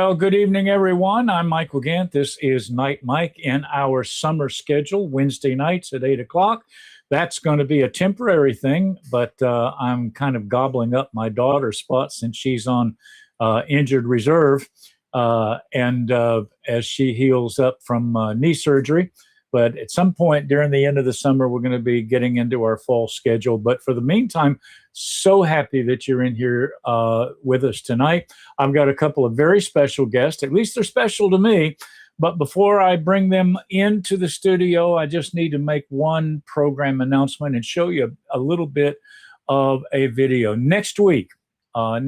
Well, good evening, everyone. I'm Michael Gantt. This is Night Mike in our summer schedule, Wednesday nights at 8 o'clock. That's going to be a temporary thing, but I'm kind of gobbling up my daughter's spot since she's on injured reserve and as she heals up from knee surgery. But at some point during the end of the summer, we're going to be getting into our fall schedule. But for the meantime, so happy that you're in here with us tonight. I've got a couple of very special guests. At least they're special to me. But before I bring them into the studio, I just need to make one program announcement and show you a little bit of a video. Next week, on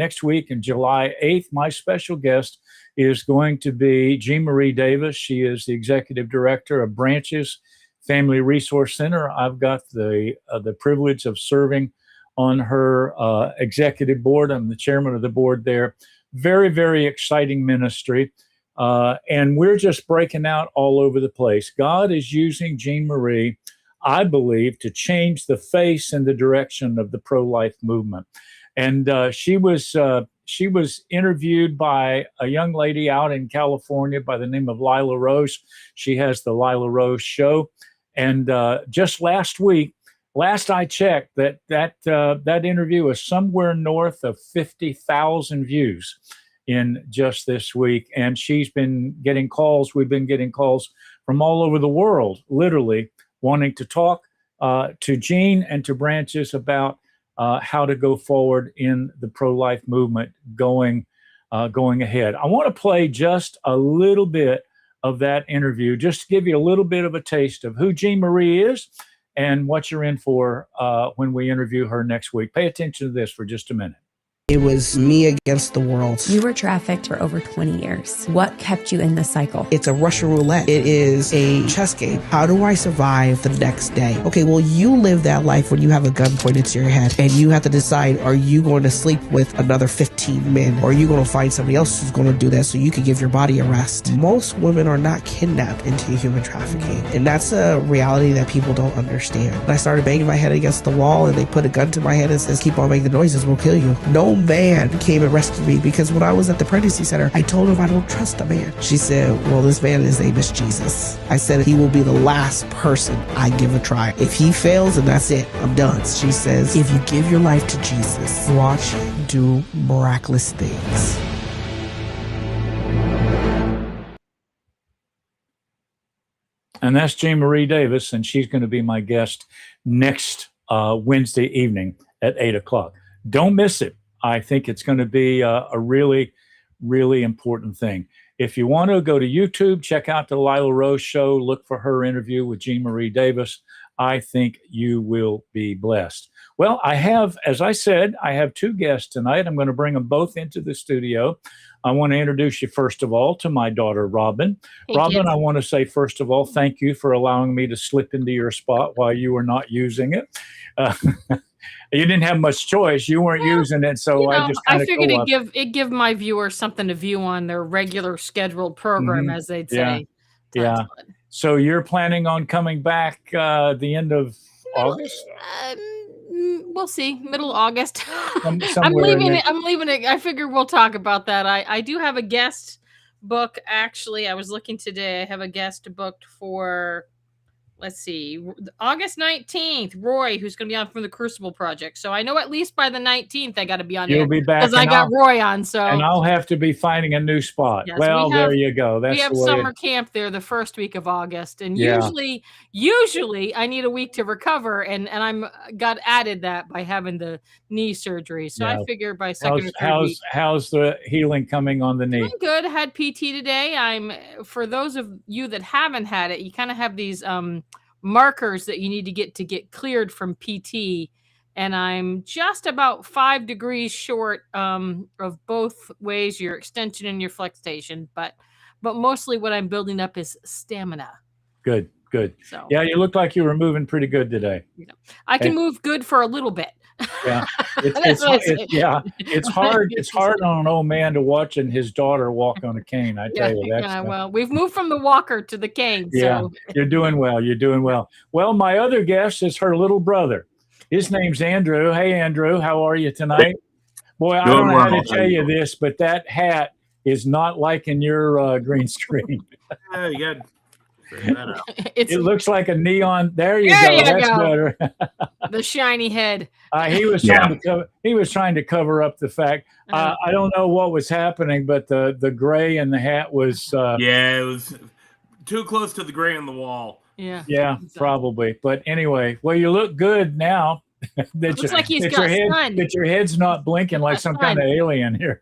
July 8th, my special guest is going to be Jean Marie Davis. She is the executive director of Branches Family Resource Center. I've got the privilege of serving on her executive board. I'm the chairman of the board there. Very, very exciting ministry. And we're just breaking out all over the place. God is using Jean Marie, I believe, to change the face and the direction of the pro-life movement. And she was interviewed by a young lady out in California by the name of Lila Rose. She has the Lila Rose Show. And just last week, last I checked, that interview was somewhere north of 50,000 views in just this week. And she's been getting calls. We've been getting calls from all over the world, literally wanting to talk to Jean and to Branches about how to go forward in the pro-life movement going ahead. I want to play just a little bit of that interview, just to give you a little bit of a taste of who Jean Marie is and what you're in for when we interview her next week. Pay attention to this for just a minute. It was me against the world. You were trafficked for over 20 years. What kept you in this cycle? It's a Russian roulette. It is a chess game. How do I survive the next day? Okay, well, you live that life when you have a gun pointed to your head and you have to decide, are you going to sleep with another 15 men or are you going to find somebody else who's going to do that so you can give your body a rest? Most women are not kidnapped into human trafficking. And that's a reality that people don't understand. And I started banging my head against the wall and they put a gun to my head and says, keep on making noises, we'll kill you. No man came and rescued me because when I was at the pregnancy center, I told her I don't trust a man. She said, well, this man, his name is Jesus. I said, he will be the last person I give a try. If he fails, then that's it. I'm done. She says, if you give your life to Jesus, watch him do miraculous things. And that's Jean Marie Davis, and she's going to be my guest next Wednesday evening at 8 o'clock. Don't miss it. I think it's going to be a really, really important thing. If you want to go to YouTube, check out the Lila Rose Show, look for her interview with Jean Marie Davis. I think you will be blessed. Well, as I said, I have two guests tonight. I'm going to bring them both into the studio. I want to introduce you, first of all, to my daughter, Robin. Robin, I want to say, first of all, thank you for allowing me to slip into your spot while you were not using it. You didn't have much choice. You weren't using it, so I just kind of figured it'd give my viewers something to view on their regular scheduled program, as they'd say. Yeah. So you're planning on coming back the end of August? We'll see. Middle of August. I'm leaving it. I figure we'll talk about that. I do have a guest book. Actually, I was looking today. I have a guest booked for, let's see, August 19th, Roy, who's going to be on from the Crucible Project. So I know at least by the 19th, I got to be on. You'll be back. Because I got Roy on. And I'll have to be finding a new spot. Yes, there you go. We have summer camp there the first week of August. And usually I need a week to recover. And I'm got added that by having the knee surgery. So I figure by second or third week. How's the healing coming on the knee? Doing good. I had PT today. For those of you that haven't had it, you kind of have these markers that you need to get cleared from PT, and I'm just about 5 degrees short of both ways, your extension and your flexation, but mostly what I'm building up is stamina. Good. So, yeah, you look like you were moving pretty good today. I can move good for a little bit. Yeah, it's hard. It's hard on an old man to watch and his daughter walk on a cane. I tell you that. Well, we've moved from the walker to the cane. Yeah, so. You're doing well. Well, my other guest is her little brother. His name's Andrew. Hey, Andrew, how are you tonight? Boy, I don't know how to tell you this, but that hat is not liking your green screen. Yeah, you got to figure that out. It looks like a neon. There you There go. you That's go. better. The shiny head. He was trying to cover up the fact. I don't know what was happening, but the gray in the hat was. Yeah, it was too close to the gray on the wall. Yeah. Yeah, probably. But anyway, well, you look good now. Looks like he's got sun. That your head's not blinking like some kind of alien here.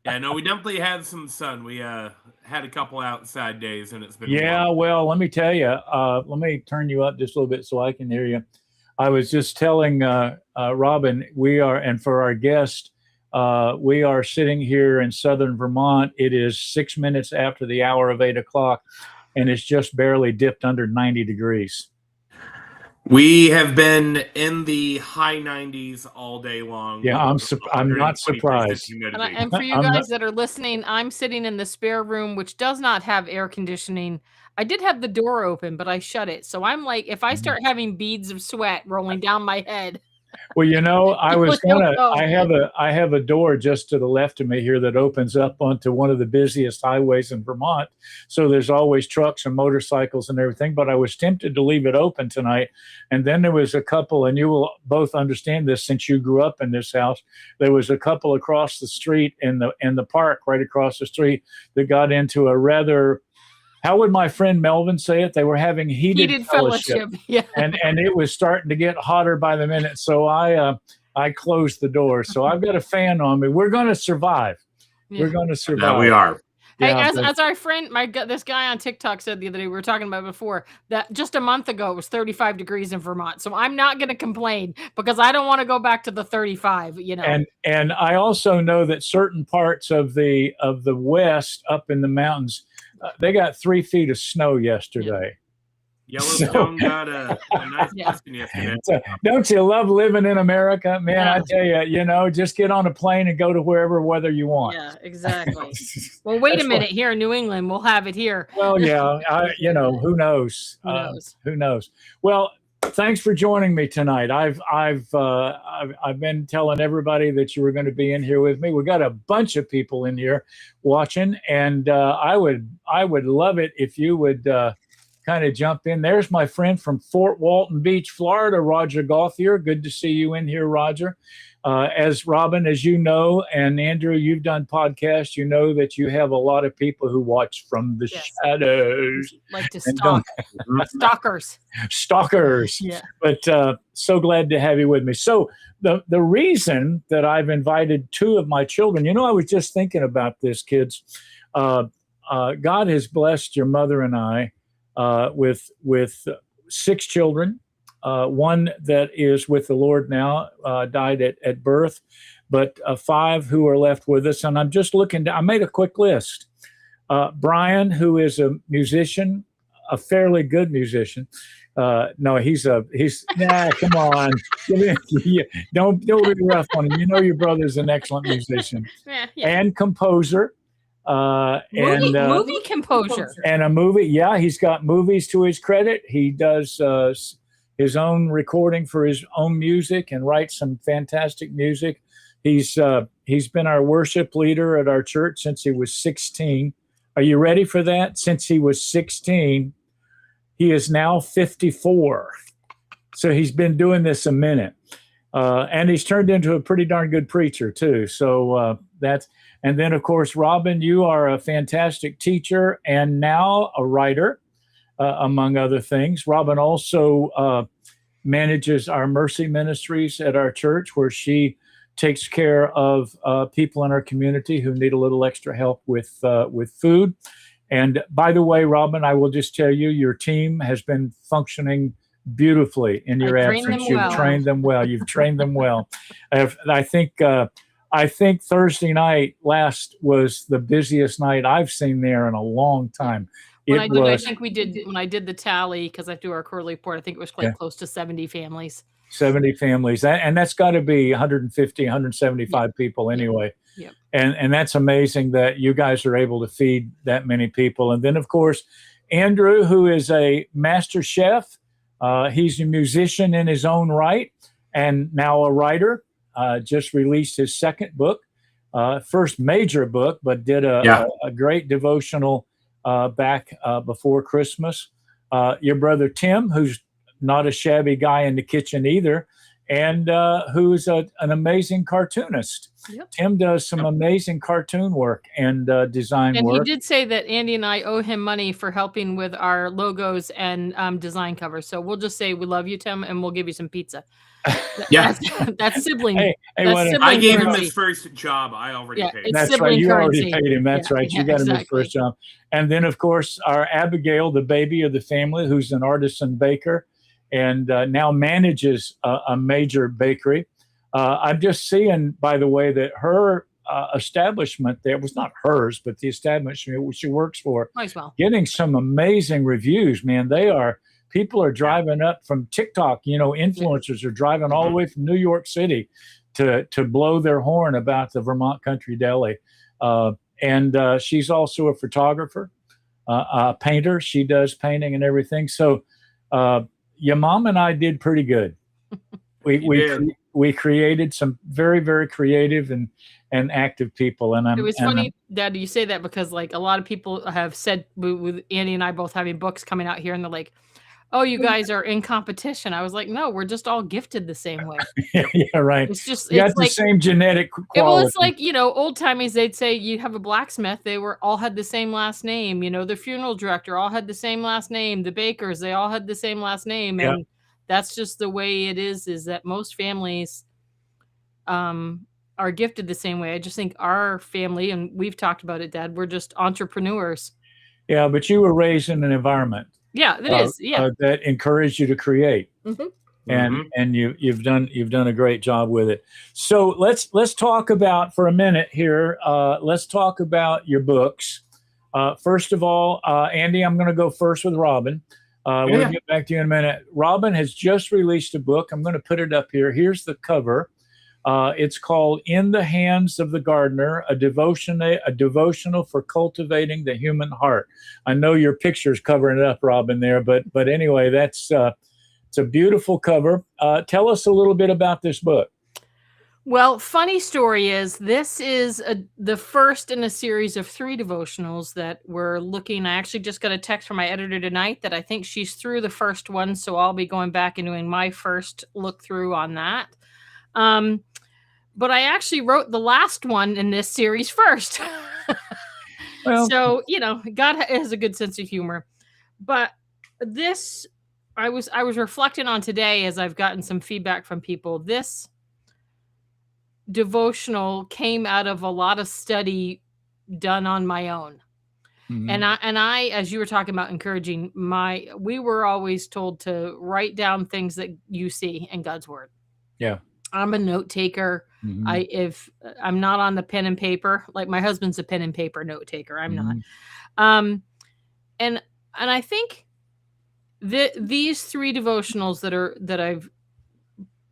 Yeah, no, we definitely had some sun. We had a couple outside days, and it's been well, let me tell you. Let me turn you up just a little bit so I can hear you. I was just telling Robin, and for our guest, we are sitting here in southern Vermont. It is 6 minutes after the hour of 8 o'clock, and it's just barely dipped under 90 degrees. We have been in the high 90s all day long. Yeah, I'm not surprised. And for you guys that are listening, I'm sitting in the spare room, which does not have air conditioning. I did have the door open, but I shut it. So I'm like, if I start having beads of sweat rolling down my head. Well, I have a door just to the left of me here that opens up onto one of the busiest highways in Vermont. So there's always trucks and motorcycles and everything, but I was tempted to leave it open tonight. And then there was a couple, and you will both understand this since you grew up in this house. There was a couple across the street in the park right across the street that got into a rather, how would my friend Melvin say it? They were having heated fellowship. Yeah. And it was starting to get hotter by the minute. So I closed the door. So I've got a fan on me. We're going to survive. Yeah. We're going to survive. Yeah, we are. Hey, as our friend, this guy on TikTok said the other day, we were talking about before, that just a month ago it was 35 degrees in Vermont. So I'm not going to complain because I don't want to go back to the 35, And I also know that certain parts of the West up in the mountains, they got 3 feet of snow yesterday. Yellowstone got a nice blessing yesterday. Don't you love living in America? Man, I tell you, just get on a plane and go to wherever weather you want. Yeah, exactly. Well, wait a minute. Here in New England, we'll have it here. Well, yeah, who knows? Who knows? Well, thanks for joining me tonight. I've been telling everybody that you were going to be in here with me. We got a bunch of people in here watching, and I would love it if you would kind of jump in. There's my friend from Fort Walton Beach, Florida, Roger Gauthier. Good to see you in here, Roger. As Robin, as you know, and Andrew, you've done podcasts. You know that you have a lot of people who watch from the shadows. Like to stalk. Stalkers. Stalkers. Yeah. But so glad to have you with me. So the reason that I've invited 2 of my children, I was just thinking about this, kids. God has blessed your mother and I with 6 children. One that is with the Lord now, died at birth, but 5 who are left with us. And I'm just looking I made a quick list. Brian, who is a musician, a fairly good musician. No, he's come on. Don't be rough on him. Your brother's an excellent musician and composer. Movie composer and a movie. Yeah, he's got movies to his credit. He does his own recording for his own music and writes some fantastic music. He's been our worship leader at our church since he was 16. Are you ready for that? Since he was 16, he is now 54. So he's been doing this a minute. And he's turned into a pretty darn good preacher too. So and then of course, Robin, you are a fantastic teacher and now a writer, among other things. Robin also manages our Mercy Ministries at our church, where she takes care of people in our community who need a little extra help with food. And by the way, Robin, I will just tell you, your team has been functioning beautifully in your absence. You've trained them well. You've trained them well. I think Thursday night last was the busiest night I've seen there in a long time. When I did the tally, because I do our quarterly report, I think it was quite close to 70 families. 70 families. And that's got to be 150, 175 people anyway. Yep. And that's amazing that you guys are able to feed that many people. And then, of course, Andrew, who is a master chef. He's a musician in his own right and now a writer. Just released his 2nd book. first major book, but did a great devotional back before Christmas. Your brother Tim, who's not a shabby guy in the kitchen either, and who's an amazing cartoonist. Yep. Tim does some amazing cartoon work and design And work. he did say that Andy and I owe him money for helping with our logos and design covers. So we'll just say we love you, Tim, and we'll give you some pizza. Yeah. That's sibling. Hey, that's what sibling I gave him currency. his first job. I already Yeah, paid. it's That's right. sibling You already currency. paid him. That's Yeah, right. You yeah, got him his exactly. first job. And then, of course, our Abigail, the baby of the family, who's an artisan baker and now manages a major bakery. I'm just seeing, by the way, that her establishment there was not hers, but the establishment she works for, Might as well. getting some amazing reviews, man. People are driving up from TikTok, influencers are driving all the way from New York City to blow their horn about the Vermont Country Deli. And she's also a photographer, a painter. She does painting and everything. So your mom and I did pretty good. We created some very, very creative and active people. And It was funny, Dad, you say that because like a lot of people have said with Andy and I both having books coming out here, and they're like, "Oh, you guys are in competition." I was like, "No, we're just all gifted the same way." Yeah, right. It's just You got it's the like same genetic quality. Well, it's like, old timers, they'd say you have a blacksmith, they all had the same last name, the funeral director all had the same last name, the bakers, they all had the same last name. Yeah. And that's just the way it is that most families are gifted the same way. I just think our family, and we've talked about it, Dad, we're just entrepreneurs. Yeah, but you were raised in an environment Yeah, it is. Yeah. that encouraged you to create. Mhm. And you've done a great job with it. So let's talk about for a minute here. Let's talk about your books. First of all, Andy, I'm going to go first with Robin. We'll get back to you in a minute. Robin has just released a book. I'm going to put it up here. Here's the cover. It's called "In the Hands of the Gardener: a devotional for cultivating the human heart." I know your picture's covering it up, Robin, there, but anyway, that's. It's a beautiful cover. Tell us a little bit about this book. Well, funny story is this is the first in a series of 3 devotionals that we're looking. I actually just got a text from my editor tonight that I think she's through the first one, so I'll be going back and doing my first look through on that. But I actually wrote the last one in this series first. Well, so, God has a good sense of humor. But this I was reflecting on today as I've gotten some feedback from people. This devotional came out of a lot of study done on my own. And I, as you were talking about encouraging, we were always told to write down things that you see in God's word. Yeah. I'm a note taker. If I'm not on the pen and paper, like my husband's a pen and paper note taker, I'm not. And I think these 3 devotionals that I've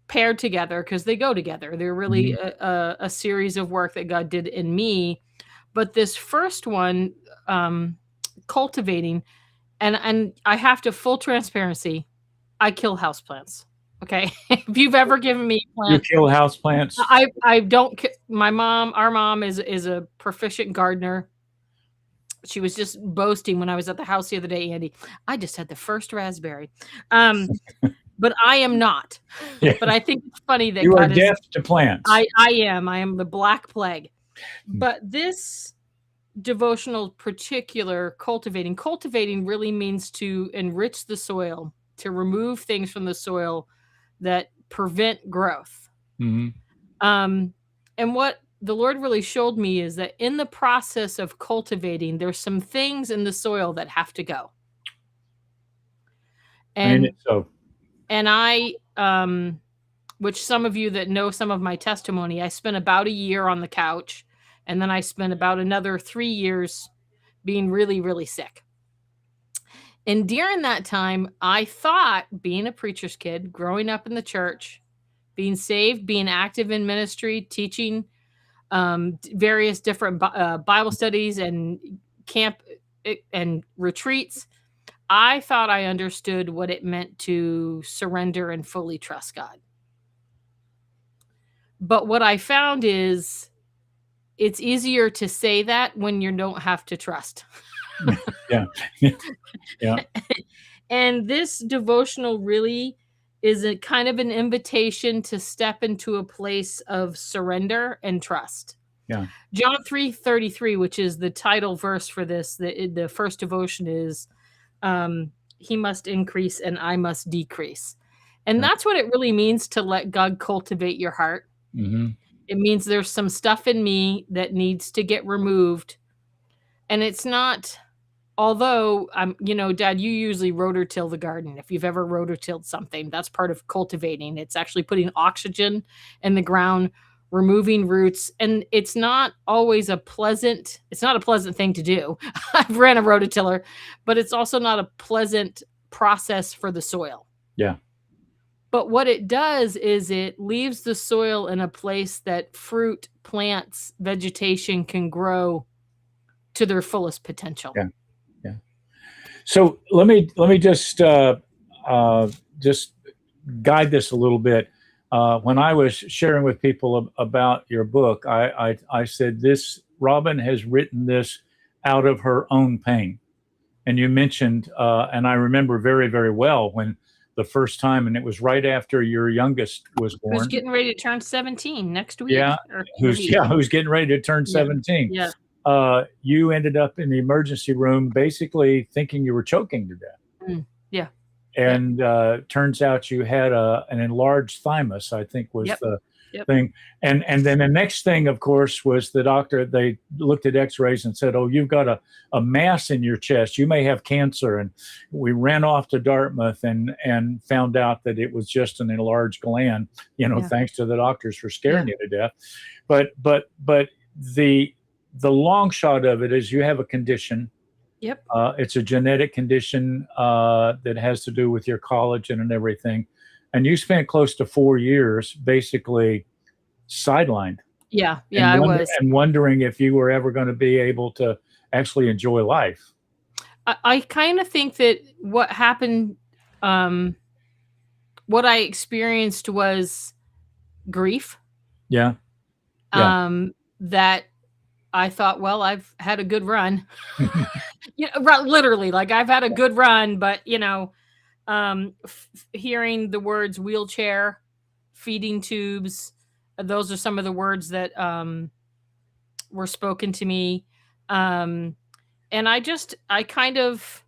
paired together, because they go together, they're really a series of work that God did in me. But this first one, cultivating, and I have to, full transparency, I kill houseplants. Okay. If you've ever given me a plant, you kill houseplants. I don't. Our mom is a proficient gardener. She was just boasting when I was at the house the other day, Andy. I just had the first raspberry. But I am not. Yeah. But I think it's funny that you God are deaf to plants. I am. I am the black plague. But this devotional particular cultivating really means to enrich the soil, to remove things from the soil that prevent growth. And what the Lord really showed me is that in the process of cultivating, there's some things in the soil that have to go. And I, which some of you that know some of my testimony, I spent about a year on the couch, and then I spent about another 3 years being really, really sick. And during that time, I thought, being a preacher's kid, growing up in the church, being saved, being active in ministry, teaching various different Bible studies and camp and retreats, I thought I understood what it meant to surrender and fully trust God. But what I found is it's easier to say that when you don't have to trust. Yeah. Yeah. And this devotional really is a kind of an invitation to step into a place of surrender and trust. Yeah. John 3:33, which is the title verse for this, the first devotion is, he must increase and I must decrease. And Yeah. that's what it really means to let God cultivate your heart. Mm-hmm. It means there's some stuff in me that needs to get removed. And it's not, although, Dad, you usually rototill the garden. If you've ever rototilled something, that's part of cultivating. It's actually putting oxygen in the ground, removing roots, and it's not a pleasant thing to do. I've ran a rototiller, but it's also not a pleasant process for the soil. Yeah. But what it does is it leaves the soil in a place that fruit, plants, vegetation can grow to their fullest potential. Yeah. Yeah. So let me just guide this a little bit. When I was sharing with people about your book, I said this, Robin has written this out of her own pain. And you mentioned, and I remember very, very well when the first time, and it was right after your youngest was born. Who's getting ready to turn 17 next week. Yeah. Who's getting ready to turn 17. Yeah. You ended up in the emergency room basically thinking you were choking to death. Yeah. And turns out you had an enlarged thymus, I think was the thing. And then the next thing, of course, was the doctor, they looked at x-rays and said, oh, you've got a mass in your chest. You may have cancer. And we ran off to Dartmouth and found out that it was just an enlarged gland, thanks to the doctors for scaring you to death. But the long shot of it is you have a condition. Yep. It's a genetic condition that has to do with your collagen and everything. And you spent close to 4 years basically sidelined. Yeah, I was. And wondering if you were ever going to be able to actually enjoy life. I kind of think that what happened, what I experienced was grief. Yeah. That I thought, well, I've had a good run. Literally, like I've had a good run, but hearing the words wheelchair, feeding tubes, those are some of the words that were spoken to me. And I kind of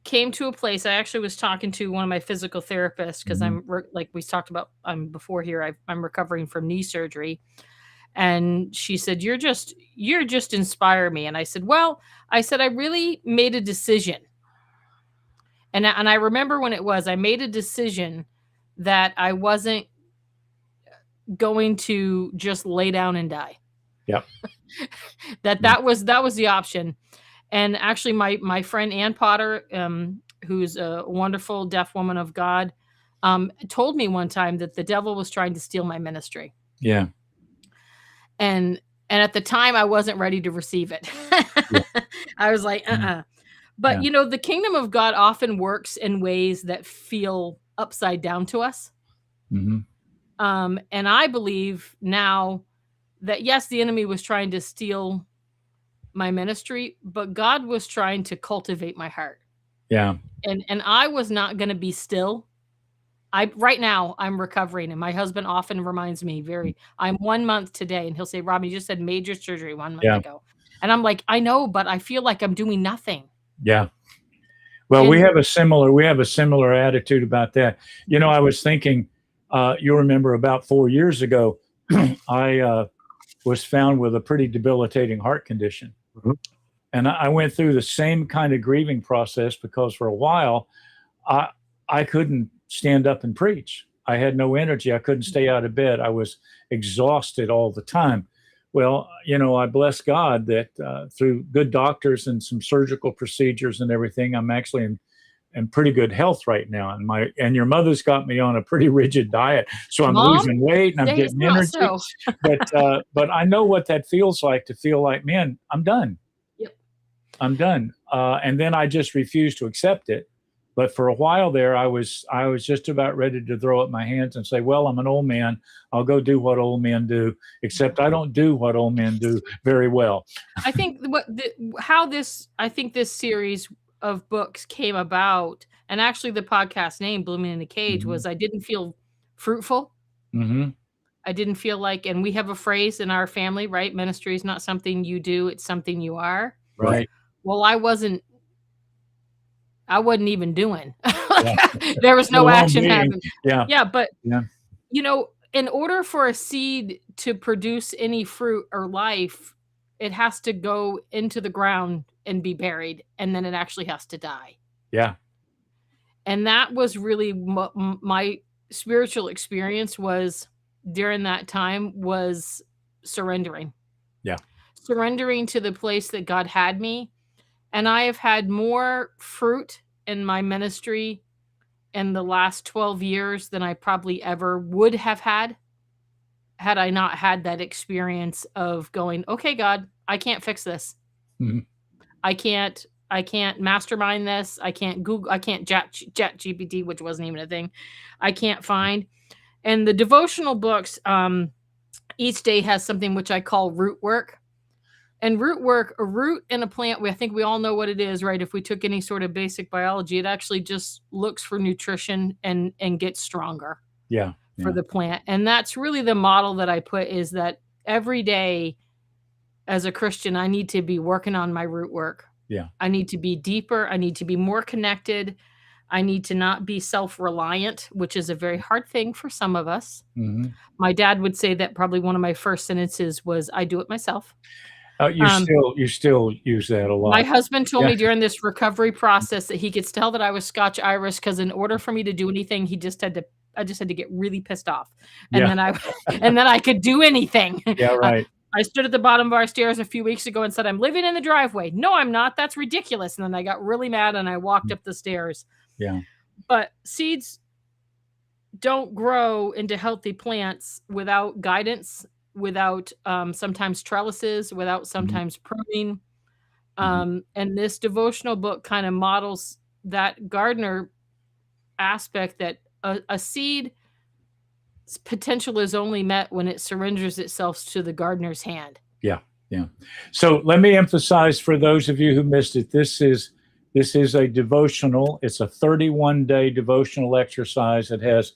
came to a place. I actually was talking to one of my physical therapists because I'm like we talked about before here. I'm recovering from knee surgery. And she said, you're just inspire me. And I said, I really made a decision. And I remember when it was, I made a decision that I wasn't going to just lay down and die. Yep. that was the option. And actually my friend Ann Potter, who's a wonderful deaf woman of God, told me one time that the devil was trying to steal my ministry. Yeah. And at the time I wasn't ready to receive it. I was like, But the kingdom of God often works in ways that feel upside down to us. Mm-hmm. And I believe now that yes, the enemy was trying to steal my ministry, but God was trying to cultivate my heart. Yeah. And I was not going to be still. Right now I'm recovering, and my husband often reminds me I'm 1 month today, and he'll say, Robin, you just had major surgery 1 month ago. And I'm like, I know, but I feel like I'm doing nothing. Yeah. Well, we have a similar attitude about that. I was thinking, you remember about 4 years ago, I was found with a pretty debilitating heart condition. Mm-hmm. And I went through the same kind of grieving process because for a while, I couldn't stand up and preach. I had no energy. I couldn't stay out of bed. I was exhausted all the time. Well, I bless God that through good doctors and some surgical procedures and everything, I'm actually in pretty good health right now. And your mother's got me on a pretty rigid diet, so I'm losing weight and I'm getting energy. So. But I know what that feels like, to feel like, man, I'm done. Yep. I'm done. And then I just refuse to accept it But for a while there, I was just about ready to throw up my hands and say, well, I'm an old man. I'll go do what old men do, except I don't do what old men do very well. I think I think this series of books came about, and actually the podcast name Blooming in a Cage was I didn't feel fruitful. Mm-hmm. I didn't feel like, and we have a phrase in our family, right? Ministry is not something you do, it's something you are. Right. Well, I wasn't even doing. There was no Well, action being. happening. Yeah. But Yeah. you know, in order for a seed to produce any fruit or life, it has to go into the ground and be buried, and then it actually has to die. Yeah. And that was really my spiritual experience was during that time was surrendering. Yeah. Surrendering to the place that God had me. And I have had more fruit in my ministry in the last 12 years than I probably ever would have had I not had that experience of going, okay, God, I can't fix this. Mhm. I can't mastermind this. I can't Google, I can't chat GPT, which wasn't even a thing. I can't find. And the devotional books, each day has something which I call root work. And root work, a root in a plant, I think we all know what it is, right? If we took any sort of basic biology, it actually just looks for nutrition and gets stronger Yeah. for the plant. And that's really the model that I put is that every day as a Christian, I need to be working on my root work. Yeah. I need to be deeper. I need to be more connected. I need to not be self-reliant, which is a very hard thing for some of us. Mm-hmm. My dad would say that probably one of my first sentences was, I do it myself. You still use that a lot. My husband told me during this recovery process that he could tell that I was Scotch Irish because in order for me to do anything, I just had to get really pissed off, and then I could do anything. Yeah, right. I stood at the bottom of our stairs a few weeks ago and said, "I'm living in the driveway." No, I'm not. That's ridiculous. And then I got really mad and I walked up the stairs. Yeah. But seeds don't grow into healthy plants without guidance, without sometimes trellises, without sometimes pruning. And this devotional book kind of models that gardener aspect that a seed's potential is only met when it surrenders itself to the gardener's hand. Yeah. Yeah. So let me emphasize for those of you who missed it, this is a devotional. It's a 31-day devotional exercise. It has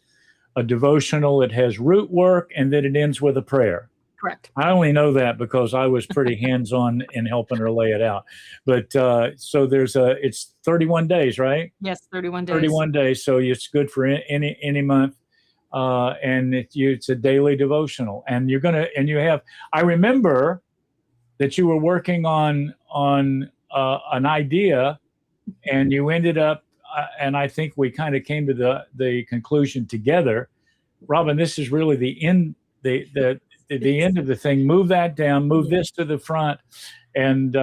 a devotional, it has root work, and then it ends with a prayer. Correct. I only know that because I was pretty hands-on in helping her lay it out. But so it's 31 days, right? Yes, 31 days. 31 days. So it's good for any month. And it's a daily devotional. And I remember that you were working on an idea, and you ended up, and I think we kind of came to the conclusion together, Robin, this is really the end, the end of the thing. Move that down, move this to the front, and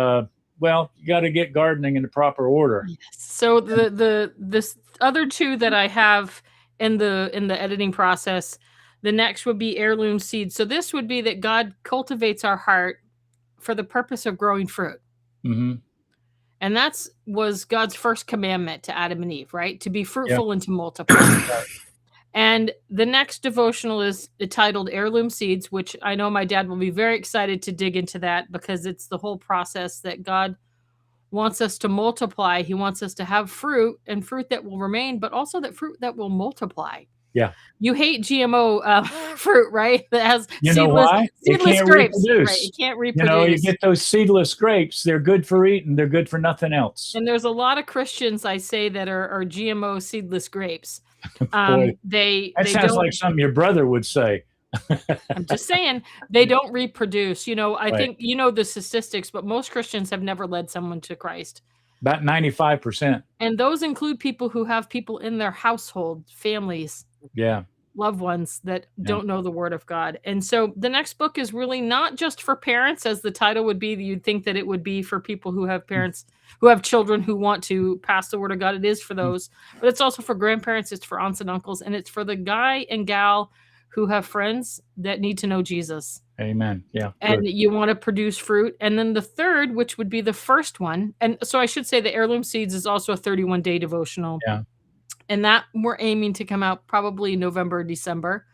well, you got to get gardening in the proper order. Yes. So this other two that I have in the editing process, the next would be heirloom seeds. So this would be that God cultivates our heart for the purpose of growing fruit. Mm-hmm. And was God's first commandment to Adam and Eve, right? To be fruitful and to multiply. And the next devotional is titled Heirloom Seeds, which I know my dad will be very excited to dig into that because it's the whole process that God wants us to multiply. He wants us to have fruit and fruit that will remain, but also that fruit that will multiply. Yeah. You hate GMO fruit, right? That has seedless grapes. Reproduce. Right. It can't reproduce. You get those seedless grapes. They're good for eating. They're good for nothing else. And there's a lot of Christians I say that are GMO seedless grapes. Boy, that sounds like something your brother would say. I'm just saying they don't reproduce. I think the statistics, but most Christians have never led someone to Christ. About 95%. And those include people who have people in their household, families, loved ones that don't know the word of God. And so the next book is really not just for parents, as the title would be. You'd think that it would be for people who have parents, who have children who want to pass the word of God. It is for those, but it's also for grandparents. It's for aunts and uncles. And it's for the guy and gal who have friends that need to know Jesus. Amen. Yeah. And Good. you want to produce fruit. And then the third, which would be the first one. And so I should say the Heirloom Seeds is also a 31-day devotional. Yeah. And that we're aiming to come out probably November, December.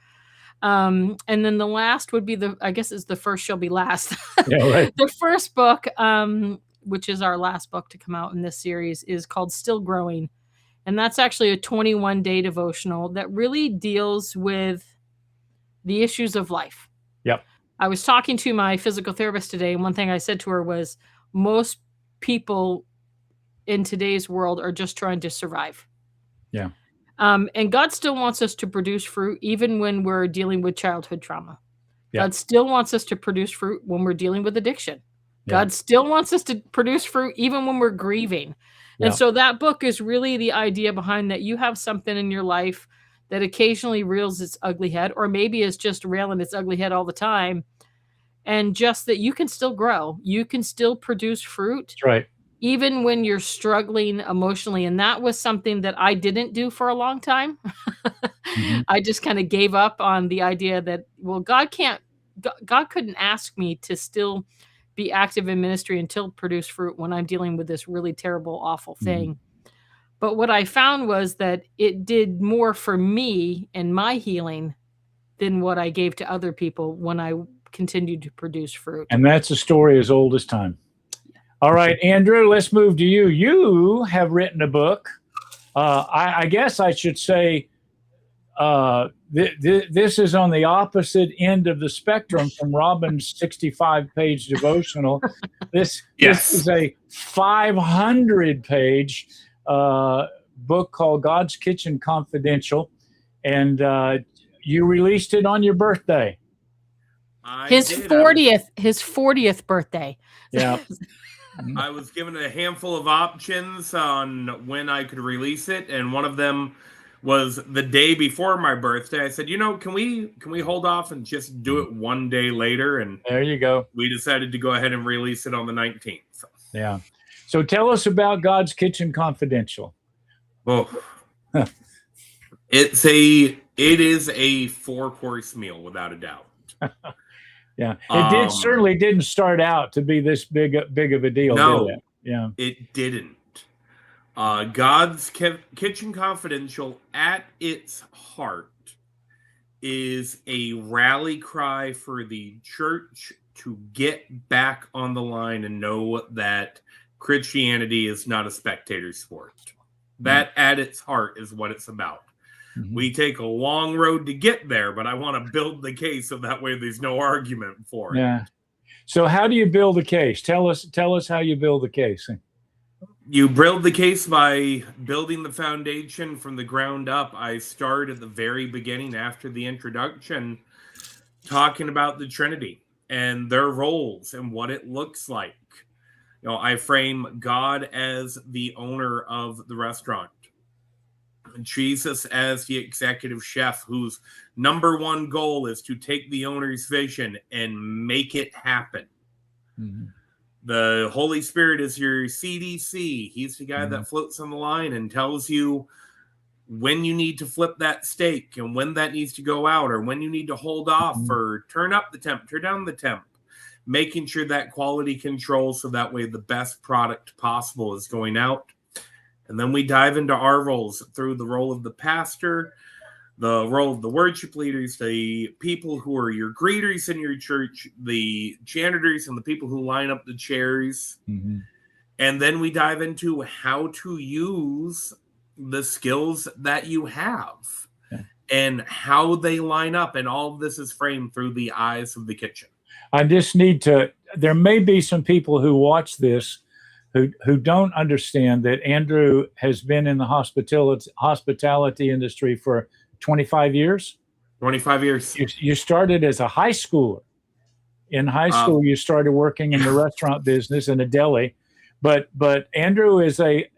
And then the last would be I guess it's the first shall be last. Yeah. Right. The first book, which is our last book to come out in this series, is called Still Growing. And that's actually a 21-day devotional that really deals with the issues of life. Yep. I was talking to my physical therapist today, and one thing I said to her was, most people in today's world are just trying to survive. Yeah. And God still wants us to produce fruit even when we're dealing with childhood trauma. Yeah. God still wants us to produce fruit when we're dealing with addiction. Yeah. God still wants us to produce fruit even when we're grieving. Yeah. And so that book is really the idea behind that. You have something in your life that occasionally rears its ugly head, or maybe is just rearing its ugly head all the time. And just that you can still grow. You can still produce fruit. That's right. Even when you're struggling emotionally. And that was something that I didn't do for a long time. Mm-hmm. I just kind of gave up on the idea that, well, God couldn't ask me to still be active in ministry until produce fruit when I'm dealing with this really terrible, awful thing. Mm-hmm. But what I found was that it did more for me and my healing than what I gave to other people when I continued to produce fruit. And that's a story as old as time. All right, Andrew, let's move to you. You have written a book. I guess I should say this is on the opposite end of the spectrum from Robin's 65-page devotional. This is a 500-page book called God's Kitchen Confidential, and you released it on your birthday. His 40th birthday. Yeah. I was given a handful of options on when I could release it, and one of them was the day before my birthday. I said, can we hold off and just do it one day later? And there you go. We decided to go ahead and release it on the 19th. Yeah. So tell us about God's Kitchen Confidential. Well, it is a 4-course meal without a doubt. Yeah, it certainly didn't start out to be this big of a deal. No, did it? Yeah, it didn't. God's Kitchen Confidential, at its heart, is a rally cry for the church to get back on the line and know that Christianity is not a spectator sport. That, at its heart, is what it's about. Mm-hmm. We take a long road to get there, but I want to build the case so that way there's no argument for it. Yeah. So how do you build a case? Tell us how you build the case. You build the case by building the foundation from the ground up. I start at the very beginning after the introduction, talking about the Trinity and their roles and what it looks like. I frame God as the owner of the restaurant. Jesus as the executive chef, whose number one goal is to take the owner's vision and make it happen. Mm-hmm. The Holy Spirit is your CDC. He's the guy that floats on the line and tells you when you need to flip that steak and when that needs to go out, or when you need to hold off or turn up the temp, turn down the temp, making sure that quality control so that way the best product possible is going out. And then we dive into our roles through the role of the pastor, the role of the worship leaders, the people who are your greeters in your church, the janitors, and the people who line up the chairs. Mm-hmm. And then we dive into how to use the skills that you have and how they line up. And all of this is framed through the eyes of the kitchen. I just there may be some people who watch this who don't understand that Andrew has been in the hospitality industry for 25 years. 25 years. You started as a high schooler. In high school, you started working in the restaurant business in a deli. But Andrew is a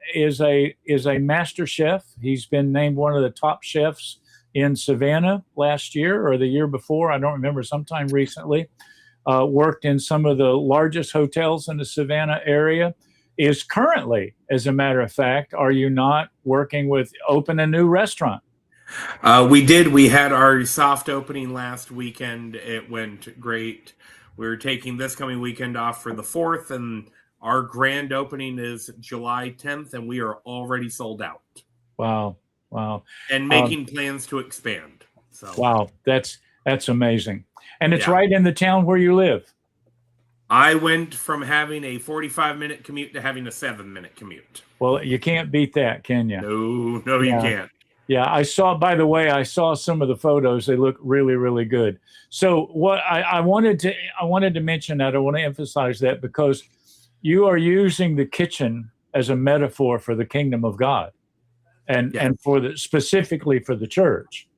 master chef. He's been named one of the top chefs in Savannah last year or the year before. I don't remember, sometime recently. Worked in some of the largest hotels in the Savannah area. Is currently, as a matter of fact, are you not working with open a new restaurant? We did. We had our soft opening last weekend. It went great. We're taking this coming weekend off for the 4th, and our grand opening is July 10th, and we are already sold out. Wow. Wow. And making plans to expand. So wow. That's amazing. And it's Yeah. right in the town where you live. I went from having a 45-minute commute to having a 7-minute commute. Well, you can't beat that, can you? No, you Yeah. can't. Yeah, I saw, by the way, I saw some of the photos. They look really, really good. So what I wanted to mention that, I want to emphasize that because you are using the kitchen as a metaphor for the kingdom of God and specifically for the church.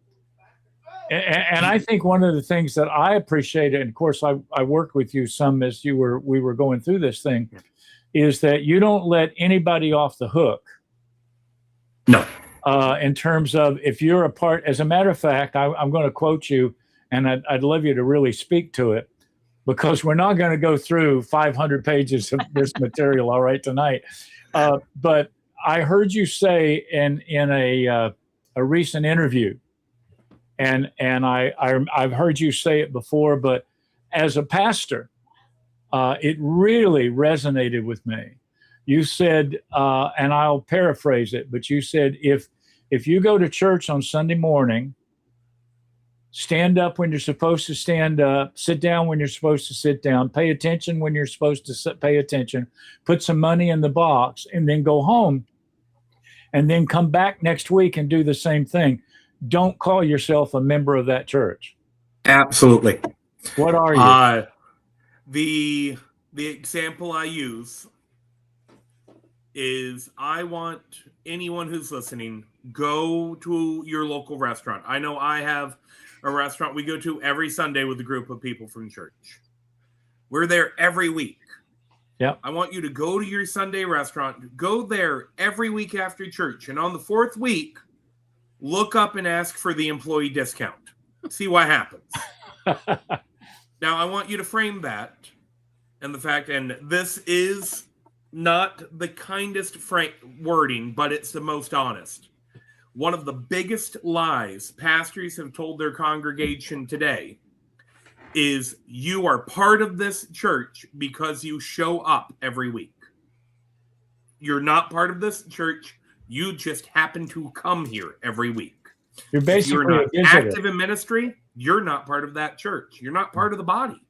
And I think one of the things that I appreciate, and of course I worked with you some as we were going through this thing, is that you don't let anybody off the hook. No. In terms of if you're a part, as a matter of fact, I'm going to quote you, and I'd love you to really speak to it, because we're not going to go through 500 pages of this material, all right, tonight. But I heard you say in a recent interview, and I've heard you say it before, but as a pastor, it really resonated with me. You said, and I'll paraphrase it, but you said, if you go to church on Sunday morning, stand up when you're supposed to stand up, sit down when you're supposed to sit down, pay attention when you're supposed to pay attention, put some money in the box, and then go home, and then come back next week and do the same thing. Don't call yourself a member of that church. Absolutely. What are you? The example I use is, I want anyone who's listening, go to your local restaurant. I know I have a restaurant we go to every Sunday with a group of people from church. We're there every week. Yeah. I want you to go to your Sunday restaurant, go there every week after church, and on the 4th week, look up and ask for the employee discount. See what happens. Now, I want you to frame that and the fact, and this is not the kindest wording, but it's the most honest. One of the biggest lies pastors have told their congregation today is, you are part of this church because you show up every week. You're not part of this church. You just happen to come here every week. You're basically if you're not a visitor. active in ministry, you're not part of that church. You're not part of the body.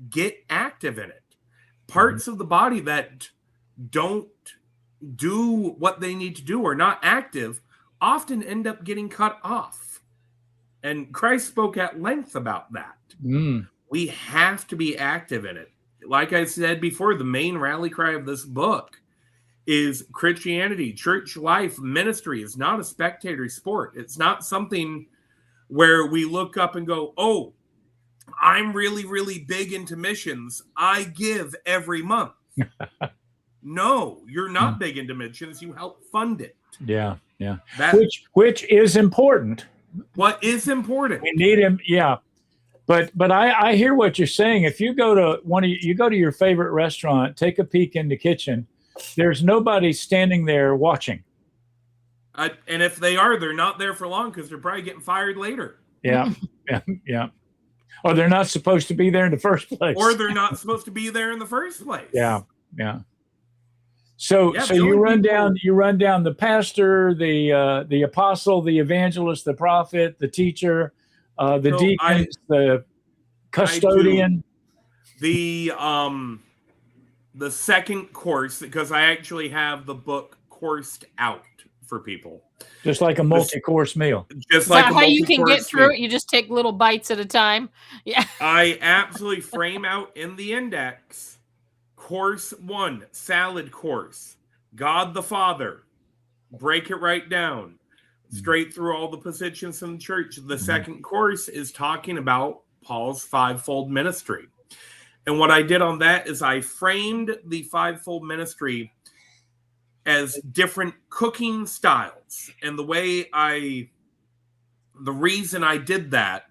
Get active in it. Parts of the body that don't do what they need to do or not active often end up getting cut off. And Christ spoke at length about that. We have to be active in it. Like I said before, the main rally cry of this book is Christianity, church life, ministry is not a spectator sport. It's not something where we look up and go, oh, I'm really, really big into missions. I give every month. No, you're not big into missions. You help fund it. Yeah, yeah. Which is important. What is important? We need him. Yeah, but I hear what you're saying. If you go to you go to your favorite restaurant, take a peek in the kitchen. There's nobody standing there watching. And if they are, they're not there for long because they're probably getting fired later. Yeah, yeah. Or they're not supposed to be there in the first place. Or they're not supposed to be there in the first place. Yeah. So you run down the pastor, the apostle, the evangelist, the prophet, the teacher, the deacons, the custodian. The second course, because I actually have the book coursed out for people. Just like a multi-course meal. Just like how you can get through it. You just take little bites at a time. Yeah. I absolutely frame out in the index. Course 1, salad course. God the Father. Break it right down. Straight through all the positions in the church. The second course is talking about Paul's fivefold ministry. And what I did on that is I framed the fivefold ministry as different cooking styles. And the reason I did that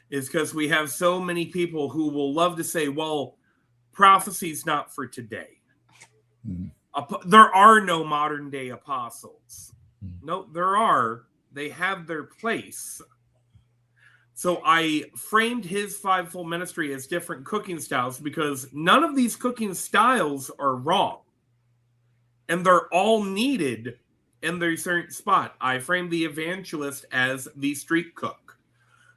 is because we have so many people who will love to say, well, prophecy's not for today. There are no modern day apostles. No, there are, They have their place. So I framed his fivefold ministry as different cooking styles because none of these cooking styles are wrong. And they're all needed in their certain spot. I framed the evangelist as the street cook.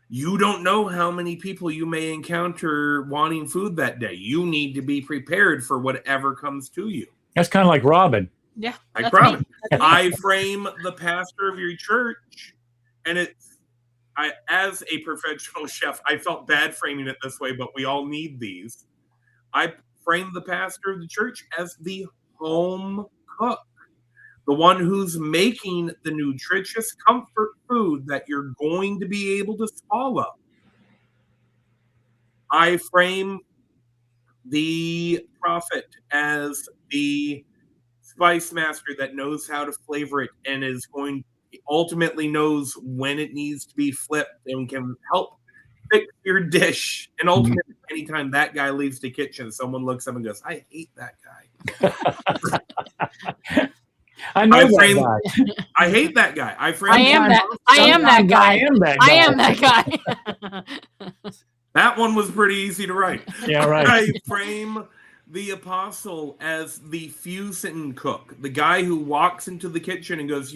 You don't know how many people you may encounter wanting food that day. You need to be prepared for whatever comes to you. That's kind of like Robin. Yeah. I that's promise. me. That's me. I frame the pastor of your church, and as a professional chef, I felt bad framing it this way, but we all need these. I frame the pastor of the church as the home cook, the one who's making the nutritious comfort food that you're going to be able to swallow. I frame the prophet as the spice master that knows how to flavor it and ultimately knows when it needs to be flipped and can help fix your dish. And ultimately, anytime that guy leaves the kitchen, someone looks up and goes, I hate that guy. I know that guy. I hate that guy. I am that guy. I am that guy. That one was pretty easy to write. Yeah, right. I frame the apostle as the fusion cook, the guy who walks into the kitchen and goes,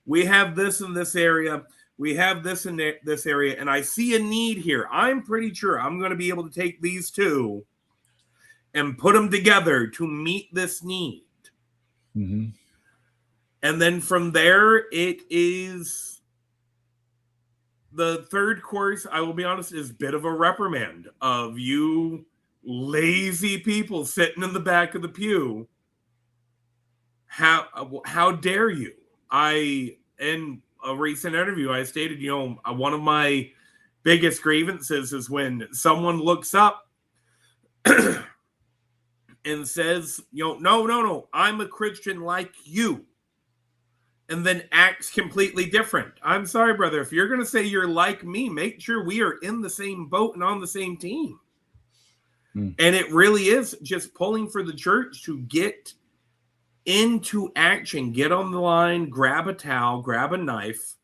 we have this in this area. We have this in this area, and I see a need here. I'm pretty sure I'm going to be able to take these two and put them together to meet this need. Mm-hmm. And then from there, it is the third course, I will be honest, is a bit of a reprimand of you lazy people sitting in the back of the pew. How dare you? In a recent interview, I stated, one of my biggest grievances is when someone looks up and says, no, I'm a Christian like you, and then acts completely different. I'm sorry, brother. If you're going to say you're like me, make sure we are in the same boat and on the same team. And it really is just pulling for the church to get into action, get on the line, grab a towel, grab a knife.